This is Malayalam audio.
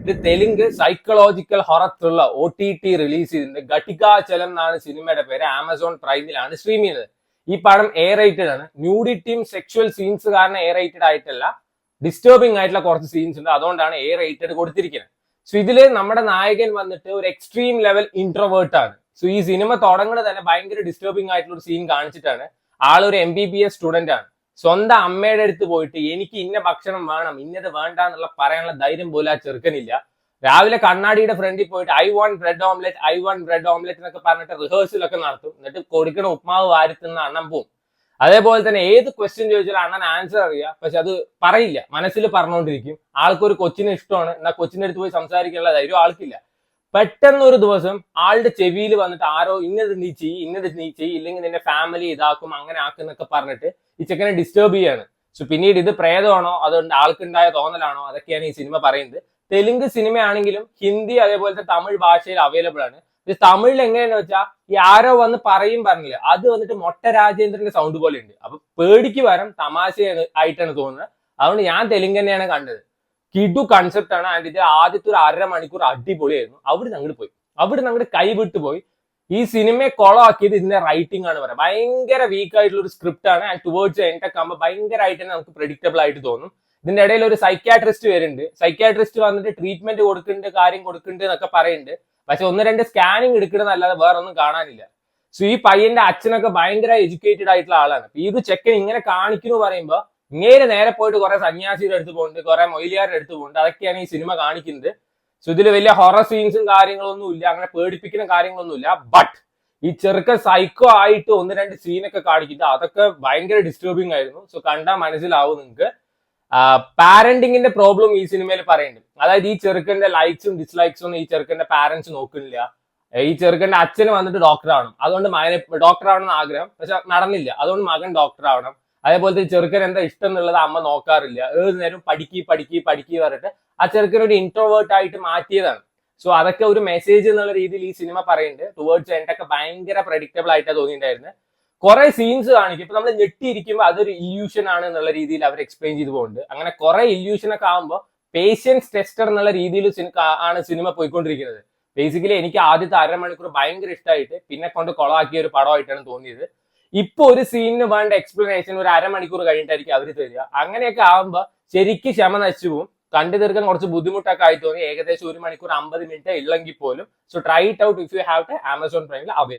ഇത് Telugu psychological horror thriller OTT release ചെയ്തിട്ടുണ്ട്. ഘടികാചലം എന്നാണ് സിനിമയുടെ പേര്. ആമസോൺ പ്രൈമിലാണ് സ്ട്രീം ചെയ്യുന്നത്. ഈ പടം എ റേറ്റഡ് ആണ്. ന്യൂഡിറ്റിയും സെക്ഷുവൽ സീൻസ് കാരണം എ റേറ്റഡ് ആയിട്ടല്ല, ഡിസ്റ്റർബിംഗ് ആയിട്ടുള്ള കുറച്ച് സീൻസ് ഉണ്ട്, അതുകൊണ്ടാണ് എ റേറ്റഡ് കൊടുത്തിരിക്കുന്നത്. സോ ഇതില് നമ്മുടെ നായകൻ വന്നിട്ട് ഒരു എക്സ്ട്രീം ലെവൽ ഇൻട്രോവേർട്ട് ആണ്. സോ ഈ സിനിമ തുടങ്ങുന്നത് തന്നെ ഭയങ്കര ഡിസ്റ്റർബിംഗ് ആയിട്ടുള്ള ഒരു സീൻ കാണിച്ചിട്ടാണ്. ആളൊരു MBBS സ്റ്റുഡന്റ് ആണ്. സ്വന്തം അമ്മയുടെ അടുത്ത് പോയിട്ട് എനിക്ക് ഇന്ന ഭക്ഷണം വേണം, ഇന്നത് വേണ്ട എന്നുള്ള പറയാനുള്ള ധൈര്യം പോലും ആ ചെറുക്കനില്ല. രാവിലെ കണ്ണാടിയുടെ ഫ്രണ്ടിൽ പോയിട്ട് ഐ വാണ്ട് ബ്രെഡ് ഓംലെറ്റ് എന്നൊക്കെ പറഞ്ഞിട്ട് റിഹേഴ്സൽ ഒക്കെ നടത്തും. എന്നിട്ട് കൊടുക്കണ ഉപ്മാവ് വാരത്തുന്ന അണ്ണൻ പോവും. അതേപോലെ തന്നെ ഏത് ക്വസ്റ്റ്യൻ ചോദിച്ചാലും അണ്ണൻ ആൻസർ അറിയാം, പക്ഷെ അത് പറയില്ല, മനസ്സിൽ പറഞ്ഞുകൊണ്ടിരിക്കും. ആൾക്കൊരു കൊച്ചിനെ ഇഷ്ടമാണ്, എന്നാൽ കൊച്ചിന്റെ അടുത്ത് പോയി സംസാരിക്കാനുള്ള ധൈര്യം ആൾക്കില്ല. പെട്ടെന്ന് ഒരു ദിവസം ആളുടെ ചെവിയിൽ വന്നിട്ട് ആരോ ഇന്നത് നീ ചെയ്യ്, ഇല്ലെങ്കിൽ നിന്റെ ഫാമിലി ഇതാക്കും, അങ്ങനെ ആക്കുന്നൊക്കെ പറഞ്ഞിട്ട് ഈ ചെക്കനെ ഡിസ്റ്റർബ് ചെയ്യാണ്. സോ പിന്നീട് ഇത് പ്രേതമാണോ അതുകൊണ്ട് ആൾക്കുണ്ടായ തോന്നലാണോ, അതൊക്കെയാണ് ഈ സിനിമ പറയുന്നത്. തെലുങ്ക് സിനിമയാണെങ്കിലും ഹിന്ദി അതേപോലത്തെ തമിഴ് ഭാഷയിൽ അവൈലബിൾ ആണ്. തമിഴിൽ എങ്ങനെയാന്ന് വെച്ചാൽ ഈ ആരോ വന്ന് പറഞ്ഞില്ല, അത് വന്നിട്ട് മൊട്ട രാജേന്ദ്രന്റെ സൗണ്ട് പോലെ ഉണ്ട്. അപ്പൊ പേടിക്ക് വരം തമാശ ആയിട്ടാണ് തോന്നുന്നത്. അതുകൊണ്ട് ഞാൻ തെലുങ്ക് തന്നെയാണ് കണ്ടത്. കിഡു കൺസെപ്റ്റ് ആണ്. ആൻഡ് ഇത് ആദ്യത്തെ ഒരു 1.5 മണിക്കൂർ അടിപൊളിയായിരുന്നു. അവിടെ അങ്ങോട്ട് കൈവിട്ടു പോയി. ഈ സിനിമയെ കൊളമാക്കിയത് ഇതിന്റെ റൈറ്റിംഗ് ആണ് പറയാം. ഭയങ്കര വീക്ക് ആയിട്ടുള്ള ഒരു സ്ക്രിപ്റ്റ് ആണ്. ആൻഡ് ടുവേർഡ്സ് എൻഡൊക്കെ ആകുമ്പോൾ ഭയങ്കരമായിട്ട് തന്നെ നമുക്ക് പ്രെഡിക്റ്റബിൾ ആയിട്ട് തോന്നും. ഇതിന്റെ ഇടയിൽ ഒരു സൈക്യാട്രിസ്റ്റ് വരുന്നുണ്ട്. സൈക്യാട്രിസ്റ്റ് വന്നിട്ട് ട്രീറ്റ്മെന്റ് കൊടുക്കുന്നുണ്ട് എന്നൊക്കെ പറയുന്നുണ്ട്. പക്ഷെ 1-2 സ്കാനിങ് എടുക്കണമെന്നല്ലാതെ വേറെ ഒന്നും കാണാനില്ല. സോ ഈ പയ്യന്റെ അച്ഛനൊക്കെ ഭയങ്കര എഡ്യൂക്കേറ്റഡ് ആയിട്ടുള്ള ആളാണ്. ഈ ഒരു ചെക്കൻ ഇങ്ങനെ കാണിക്കുന്നു പറയുമ്പോൾ നേരെ പോയിട്ട് കുറെ സന്യാസിയുടെ അടുത്ത് പോകുന്നുണ്ട്, കുറെ മൊയിലിയാരുടെ അടുത്ത് പോകുന്നുണ്ട്. അതൊക്കെയാണ് ഈ സിനിമ കാണിക്കുന്നത്. സോ ഇതിൽ വലിയ ഹൊറർ സീൻസും കാര്യങ്ങളൊന്നും ഇല്ല, അങ്ങനെ പേടിപ്പിക്കുന്ന കാര്യങ്ങളൊന്നും ഇല്ല. ബട്ട് ഈ ചെറുക്കൻ സൈക്കോ ആയിട്ട് 1-2 സീനൊക്കെ കാണിക്കുന്നത് അതൊക്കെ ഭയങ്കര ഡിസ്റ്റർബിംഗ് ആയിരുന്നു. സോ കണ്ടാൽ മനസ്സിലാവും നിങ്ങൾക്ക്. പാരന്റിങ്ങിന്റെ പ്രോബ്ലം ഈ സിനിമയിൽ പറയുന്നുണ്ട്. അതായത് ഈ ചെറുക്കന്റെ ലൈക്സും ഡിസ്ലൈക്സും ഈ ചെറുക്കന്റെ പാരന്റ്സ് നോക്കുന്നില്ല. ഈ ചെറുക്കന്റെ അച്ഛന് വന്നിട്ട് ഡോക്ടർ ആവണം, അതുകൊണ്ട് മകനെ ഡോക്ടർ ആവണം എന്ന് ആഗ്രഹം, പക്ഷെ നടന്നില്ല, അതുകൊണ്ട് മകൻ ഡോക്ടർ ആവണം. അതേപോലത്തെ ചെറുക്കൻ എന്താ ഇഷ്ടം എന്നുള്ളത് അമ്മ നോക്കാറില്ല. ഏത് നേരം പഠിക്കി പറഞ്ഞിട്ട് ആ ചെറുക്കൻ ഒരു ഇൻട്രോവേർട്ട് ആയിട്ട് മാറ്റിയതാണ്. സോ അതൊക്കെ ഒരു മെസ്സേജ് എന്നുള്ള രീതിയിൽ ഈ സിനിമ പറയുന്നുണ്ട്. ടുവേർഡ്സ് എൻഡൊക്കെ ഭയങ്കര പ്രഡിക്റ്റബിൾ ആയിട്ടാണ് തോന്നിയിട്ടുണ്ടായിരുന്നത്. കുറെ സീൻസ് കാണിക്കും. ഇപ്പൊ നമ്മൾ ഞെട്ടിയിരിക്കുമ്പോൾ അതൊരു ഇല്യൂഷൻ ആണ് എന്നുള്ള രീതിയിൽ അവർ എക്സ്പ്ലെയിൻ ചെയ്ത് പോകുന്നുണ്ട്. അങ്ങനെ കുറെ ഇല്യൂഷൻ ഒക്കെ ആകുമ്പോൾ പേഷ്യൻസ് ടെസ്റ്റർ എന്നുള്ള രീതിയിൽ ആണ് സിനിമ പോയിക്കൊണ്ടിരിക്കുന്നത്. ബേസിക്കലി എനിക്ക് ആദ്യത്തെ 1/2 മണിക്കൂർ ഭയങ്കര ഇഷ്ടമായിട്ട് പിന്നെ കൊണ്ട് കൊളമാക്കിയ ഒരു പടമായിട്ടാണ് തോന്നിയത്. ഇപ്പൊ ഒരു സീനിന് വേണ്ട എക്സ്പ്ലനേഷൻ ഒരു 1/2 മണിക്കൂർ കഴിഞ്ഞിട്ടായിരിക്കും അവർ തരിക. അങ്ങനെയൊക്കെ ആകുമ്പോൾ ശരിക്കും ക്ഷമ നശിച്ചു പോകും. കണ്ടു തീർക്കാൻ കുറച്ച് ബുദ്ധിമുട്ടൊക്കെ ആയി തോന്നി. ഏകദേശം 1 മണിക്കൂർ 50 മിനിറ്റ് ഉള്ളെങ്കിൽ പോലും. So try it out if you have to. Amazon പ്രൈമിൽ അവൈലബിൾ.